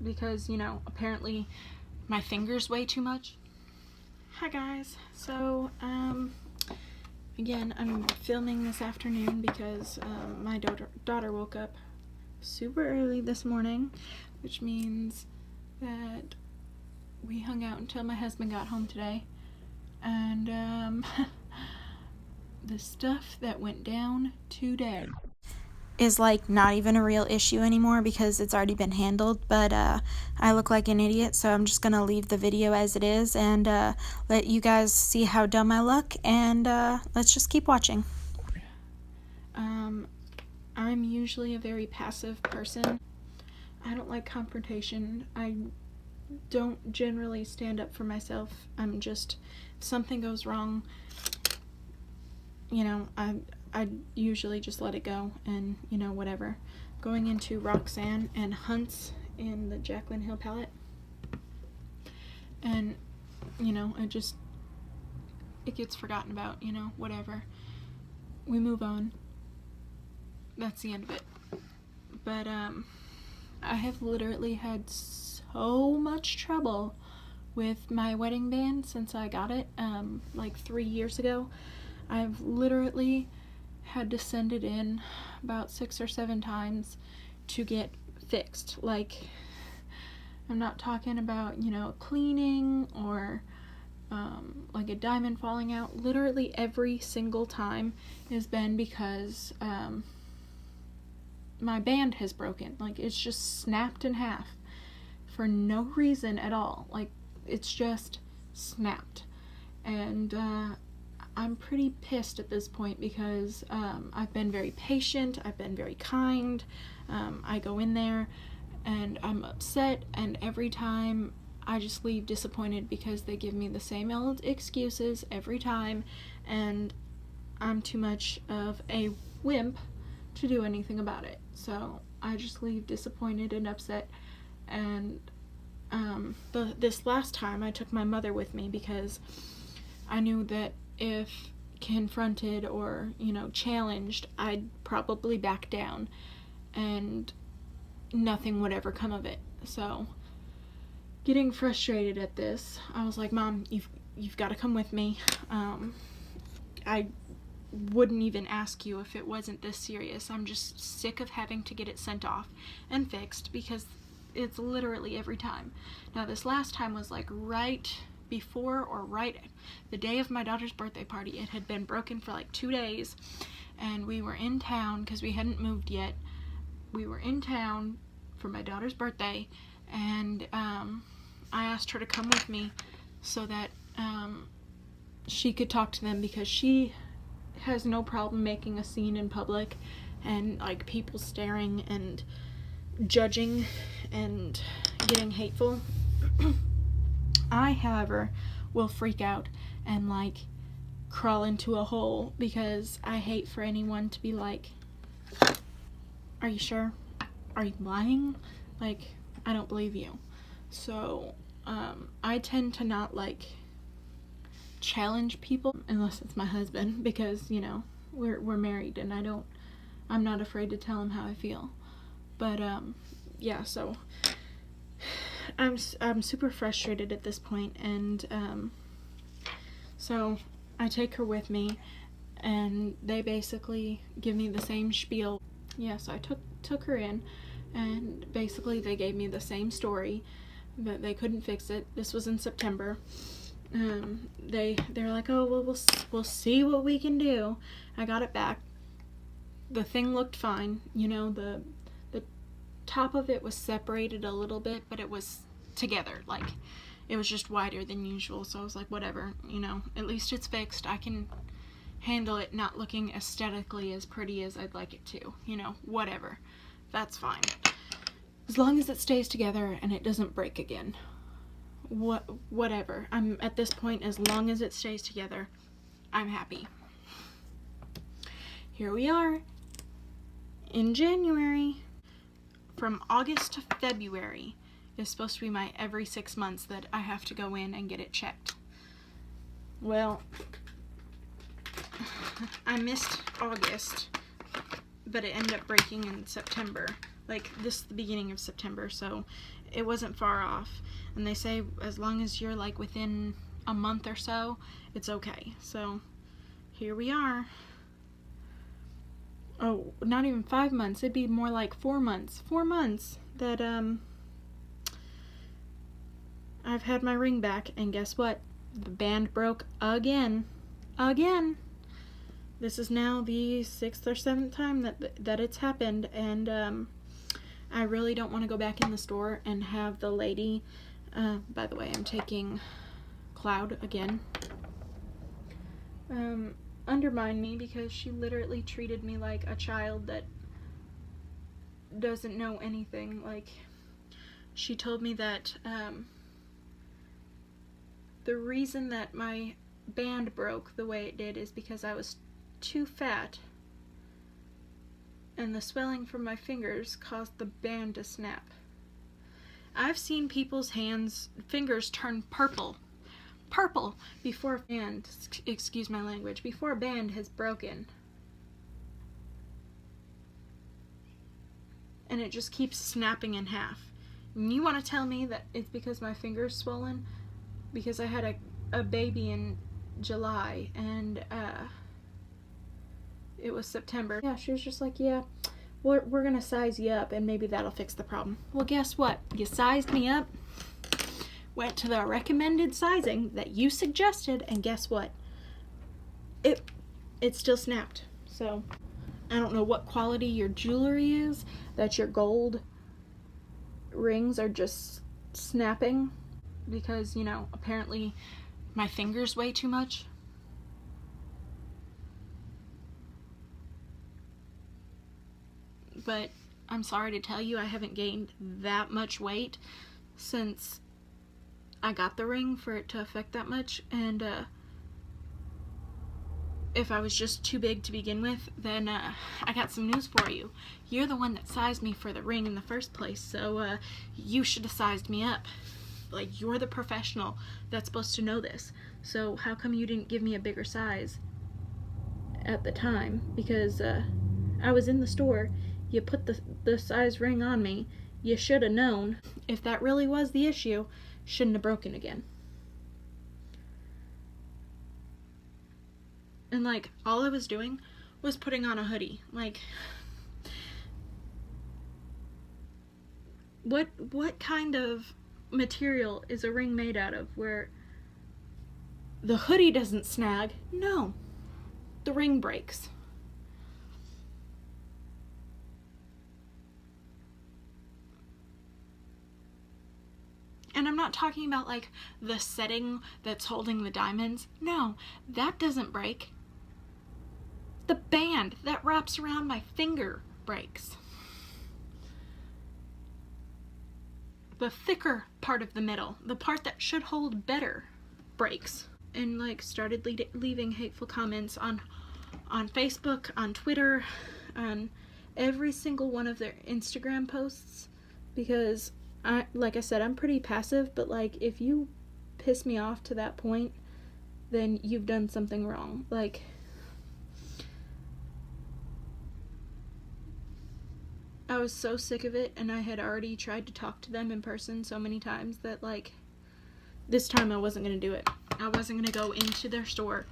because, you know, apparently my fingers weigh too much. Hi guys, so again, I'm filming this afternoon because my daughter woke up super early this morning, which means that we hung out until my husband got home today, and the stuff that went down today is like not even a real issue anymore because it's already been handled, but I look like an idiot, so I'm just gonna leave the video as it is and let you guys see how dumb I look, and let's just keep watching. I'm usually a very passive person. I don't like confrontation. I don't generally stand up for myself. I'm just, if something goes wrong, you know, I usually just let it go and, you know, whatever. Going into Roxanne and Hunt's in the Jaclyn Hill palette, and, you know, it gets forgotten about, you know, whatever. We move on. That's the end of it. But I have literally had so much trouble with my wedding band since I got it like 3 years ago. I've literally had to send it in about 6 or 7 times to get fixed. Like, I'm not talking about, you know, cleaning or like a diamond falling out. Literally every single time has been because my band has broken. Like, it's just snapped in half for no reason at all. Like, it's just snapped. And I'm pretty pissed at this point because I've been very patient, I've been very kind. I go in there and I'm upset, and every time I just leave disappointed because they give me the same old excuses every time, and I'm too much of a wimp to do anything about it. So I just leave disappointed and upset. And this last time I took my mother with me because I knew that if confronted or, you know, challenged, I'd probably back down and nothing would ever come of it. So getting frustrated at this, I was like, Mom, you've got to come with me. I wouldn't even ask you if it wasn't this serious. I'm just sick of having to get it sent off and fixed because it's literally every time. Now, this last time was like right before or right the day of my daughter's birthday party. It had been broken for like 2 days, and we were in town because we hadn't moved yet. We were in town for my daughter's birthday, and I asked her to come with me so that she could talk to them, because she has no problem making a scene in public and like people staring and judging and getting hateful. I, however, will freak out and like crawl into a hole because I hate for anyone to be like, are you sure? Are you lying? Like, I don't believe you. So I tend to not like challenge people unless it's my husband, because, you know, we're married and I'm not afraid to tell him how I feel. But yeah, so I'm super frustrated at this point, and so I take her with me, and they basically give me the same spiel. Yeah, so I took her in, and basically they gave me the same story, that they couldn't fix it. This was in September. They're like, oh, well, we'll see what we can do. I got it back. The thing looked fine. You know, the top of it was separated a little bit, but it was together. Like, it was just wider than usual. So I was like, whatever, you know, at least it's fixed. I can handle it not looking aesthetically as pretty as I'd like it to. You know, whatever. That's fine. As long as it stays together and it doesn't break again. Whatever. I'm at this point, as long as it stays together, I'm happy. Here we are in January. From August to February is supposed to be my every 6 months that I have to go in and get it checked. Well, I missed August, but it ended up breaking in September. Like, this is the beginning of September, so it wasn't far off. And they say as long as you're like within a month or so, it's okay. So here we are. Oh, not even 5 months. It'd be more like 4 months. 4 months that I've had my ring back, and guess what? The band broke again. Again. This is now the 6th or 7th time that it's happened, and I really don't want to go back in the store and have the lady, by the way, I'm taking Cloud again, undermine me, because she literally treated me like a child that doesn't know anything. Like, she told me that the reason that my band broke the way it did is because I was too fat, and the swelling from my fingers caused the band to snap. I've seen people's fingers turn purple before a band, excuse my language, before a band has broken. And it just keeps snapping in half. And you want to tell me that it's because my finger's swollen? Because I had a baby in July, and it was September. Yeah, she was just like, yeah, we're gonna size you up and maybe that'll fix the problem. Well, guess what? You sized me up, went to the recommended sizing that you suggested, and guess what? It still snapped. So I don't know what quality your jewelry is, that your gold rings are just snapping, because, you know, apparently my fingers weigh too much. But I'm sorry to tell you, I haven't gained that much weight since I got the ring for it to affect that much. And if I was just too big to begin with, then I got some news for you. You're the one that sized me for the ring in the first place, so you should have sized me up. Like, you're the professional that's supposed to know this. So how come you didn't give me a bigger size at the time? Because I was in the store. You put the size ring on me. You should have known. If that really was the issue, shouldn't have broken again. And, like, all I was doing was putting on a hoodie. Like, what kind of material is a ring made out of where the hoodie doesn't snag? No, the ring breaks. And I'm not talking about, like, the setting that's holding the diamonds. No, that doesn't break. The band that wraps around my finger breaks. The thicker part of the middle, the part that should hold better, breaks. And, like, started leaving hateful comments on Facebook, on Twitter, on every single one of their Instagram posts, because like I said, I'm pretty passive, but, like, if you piss me off to that point, then you've done something wrong. Like, I was so sick of it, and I had already tried to talk to them in person so many times that, like, this time I wasn't going to do it. I wasn't going to go into their store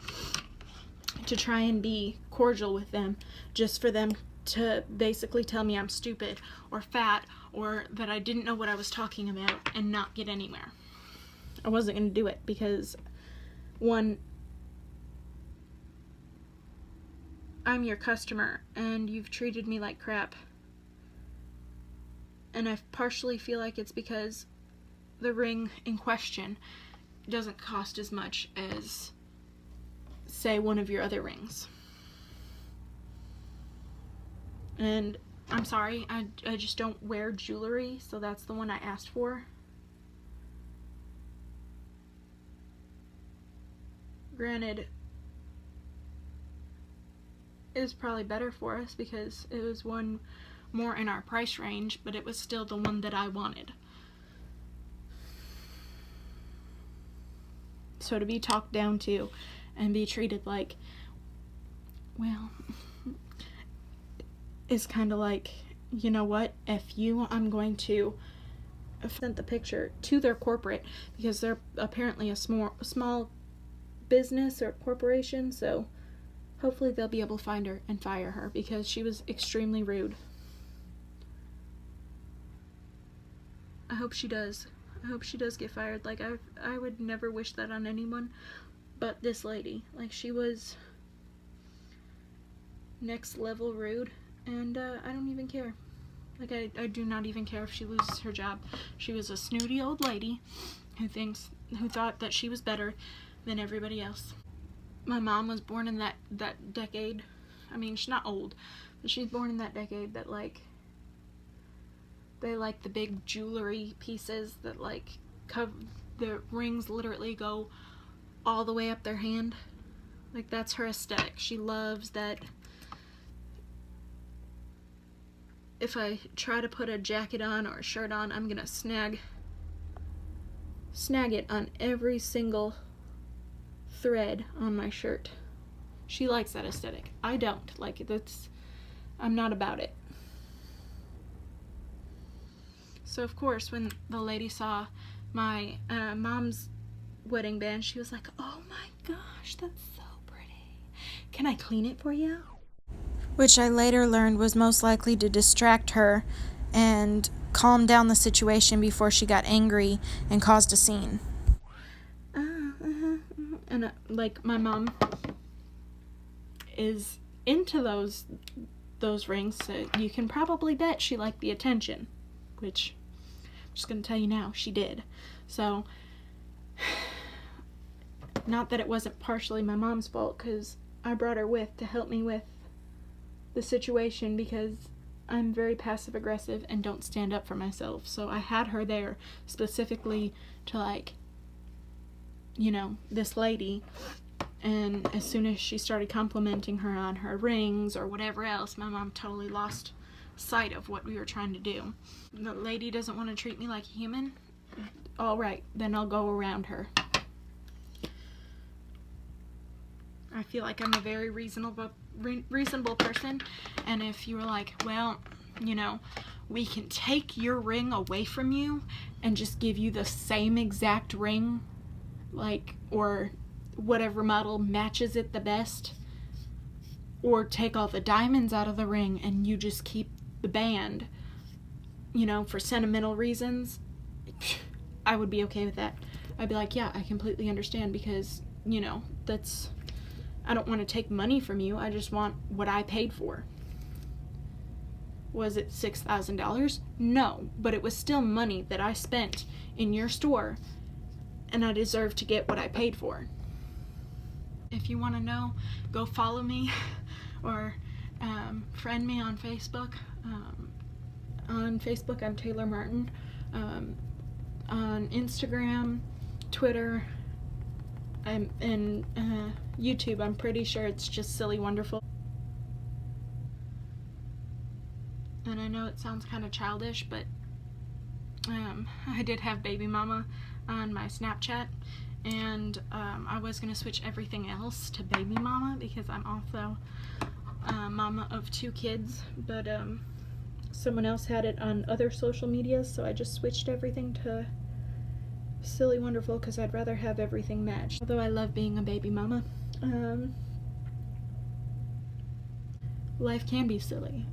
to try and be cordial with them just for them to basically tell me I'm stupid or fat or that I didn't know what I was talking about and not get anywhere. I wasn't going to do it because, one, I'm your customer and you've treated me like crap. And I partially feel like it's because the ring in question doesn't cost as much as, say, one of your other rings. And I'm sorry, I just don't wear jewelry, so that's the one I asked for. Granted, it was probably better for us because it was one more in our price range, but it was still the one that I wanted. So to be talked down to and be treated like, well, is kind of like, you know what, F you, I'm going to sent the picture to their corporate because they're apparently a small business or corporation, so hopefully they'll be able to find her and fire her because she was extremely rude. I hope she does. I hope she does get fired. Like, I would never wish that on anyone, but this lady, like, she was next level rude, and I don't even care. Like, I do not even care if she loses her job. She was a snooty old lady who thought that she was better than everybody else. My mom was born in that decade. I mean, she's not old, but she's born in that decade that, like, they like the big jewelry pieces that, like, the rings literally go all the way up their hand. Like, that's her aesthetic. She loves that. If I try to put a jacket on or a shirt on, I'm gonna snag it on every single thread on my shirt. She likes that aesthetic. I don't. Like, I'm not about it. So of course, when the lady saw my mom's wedding band, she was like, "Oh my gosh, that's so pretty. Can I clean it for you?" Which I later learned was most likely to distract her and calm down the situation before she got angry and caused a scene. And like, my mom is into those rings, so you can probably bet she liked the attention, which I'm just gonna tell you now, she did. So, not that it wasn't partially my mom's fault, because I brought her to help me with the situation, because I'm very passive aggressive and don't stand up for myself. So I had her there specifically to, like, you know, this lady. And as soon as she started complimenting her on her rings or whatever else, my mom totally lost sight of what we were trying to do. The lady doesn't want to treat me like a human? All right, then I'll go around her. I feel like I'm a very reasonable person, and if you were like, well, you know, we can take your ring away from you and just give you the same exact ring, like, or whatever model matches it the best, or take all the diamonds out of the ring and you just keep the band, you know, for sentimental reasons, I would be okay with that. I'd be like, yeah, I completely understand, because, you know, I don't want to take money from you. I just want what I paid for. Was it $6,000? No, but it was still money that I spent in your store, and I deserve to get what I paid for. If you want to know, go follow me or friend me on Facebook. On Facebook, I'm Taylor Martin. On Instagram, Twitter, and YouTube, I'm pretty sure it's just Silly Wonderful. And I know it sounds kind of childish, but I did have baby mama on my Snapchat, and I was going to switch everything else to baby mama because I'm also mama of 2 kids, but someone else had it on other social media, so I just switched everything to Silly Wonderful because I'd rather have everything matched. Although I love being a baby mama. Life can be silly,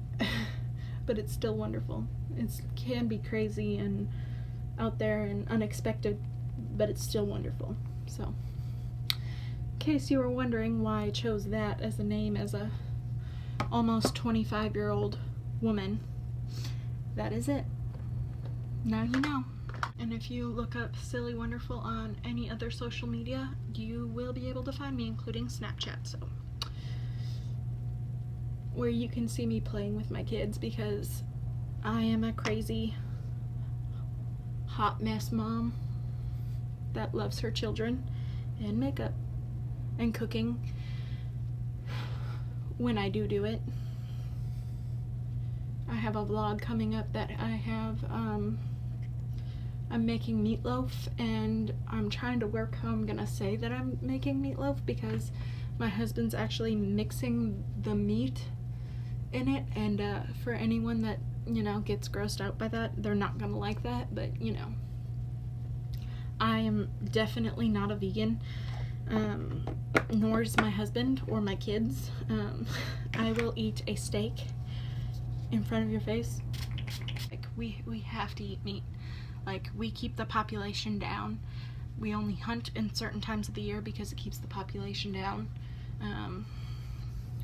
but it's still wonderful. It can be crazy and out there and unexpected, but it's still wonderful. So, in case you were wondering why I chose that as a name as a almost 25-year-old woman, that is it. Now you know. And if you look up Silly Wonderful on any other social media, you will be able to find me, including Snapchat, so, where you can see me playing with my kids, because I am a crazy hot mess mom that loves her children and makeup and cooking when I do it. I have a vlog coming up that I have, I'm making meatloaf, and I'm trying to work how I'm gonna say that I'm making meatloaf, because my husband's actually mixing the meat in it, and for anyone that you know, gets grossed out by that, they're not gonna like that, but, you know. I am definitely not a vegan, nor is my husband or my kids. I will eat a steak in front of your face. Like, we have to eat meat. Like, we keep the population down. We only hunt in certain times of the year because it keeps the population down.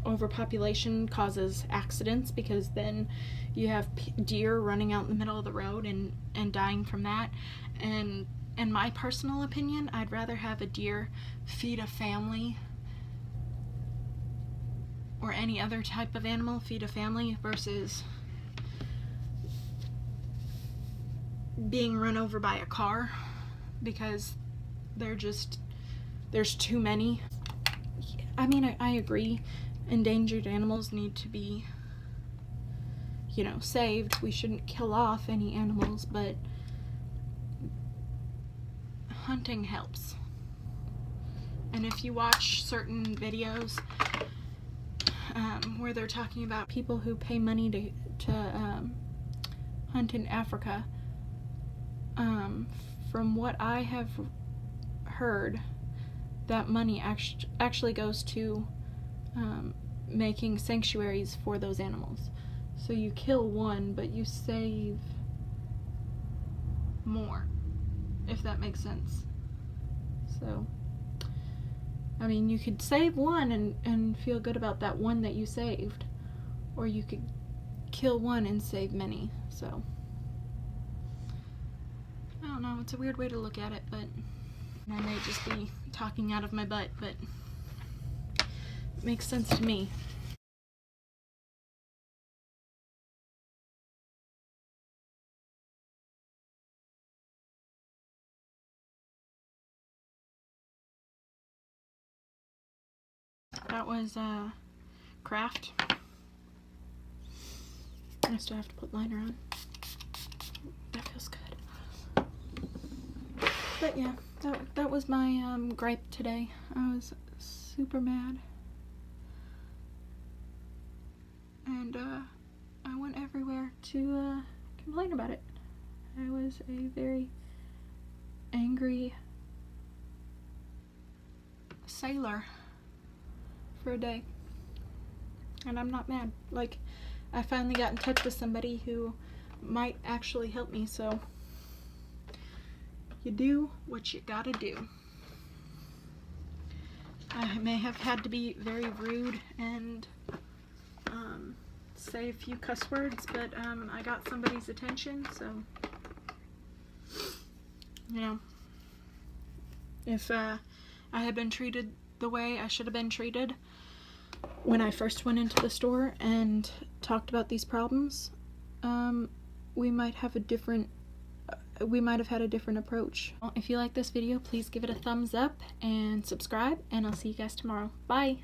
Overpopulation causes accidents because then you have deer running out in the middle of the road and dying from that. And in my personal opinion, I'd rather have a deer feed a family or any other type of animal feed a family versus being run over by a car, because there's too many. I mean, I agree, endangered animals need to be, you know, saved. We shouldn't kill off any animals, but hunting helps. And if you watch certain videos where they're talking about people who pay money to hunt in Africa, from what I have heard, that money actually goes to making sanctuaries for those animals. So you kill one, but you save more, if that makes sense. So, I mean, you could save one and feel good about that one that you saved, or you could kill one and save many. So, I don't know, it's a weird way to look at it, but I may just be talking out of my butt, but it makes sense to me. That was craft. I still have to put liner on. That feels good. But yeah, that was my gripe today. I was super mad. And I went everywhere to complain about it. I was a very angry sailor for a day. And I'm not mad. Like, I finally got in touch with somebody who might actually help me, so you do what you gotta do. I may have had to be very rude and say a few cuss words, but I got somebody's attention, so, you know, if I had been treated the way I should have been treated when I first went into the store and talked about these problems, we might have had a different approach. If you like this video, please give it a thumbs up and subscribe, and I'll see you guys tomorrow. Bye!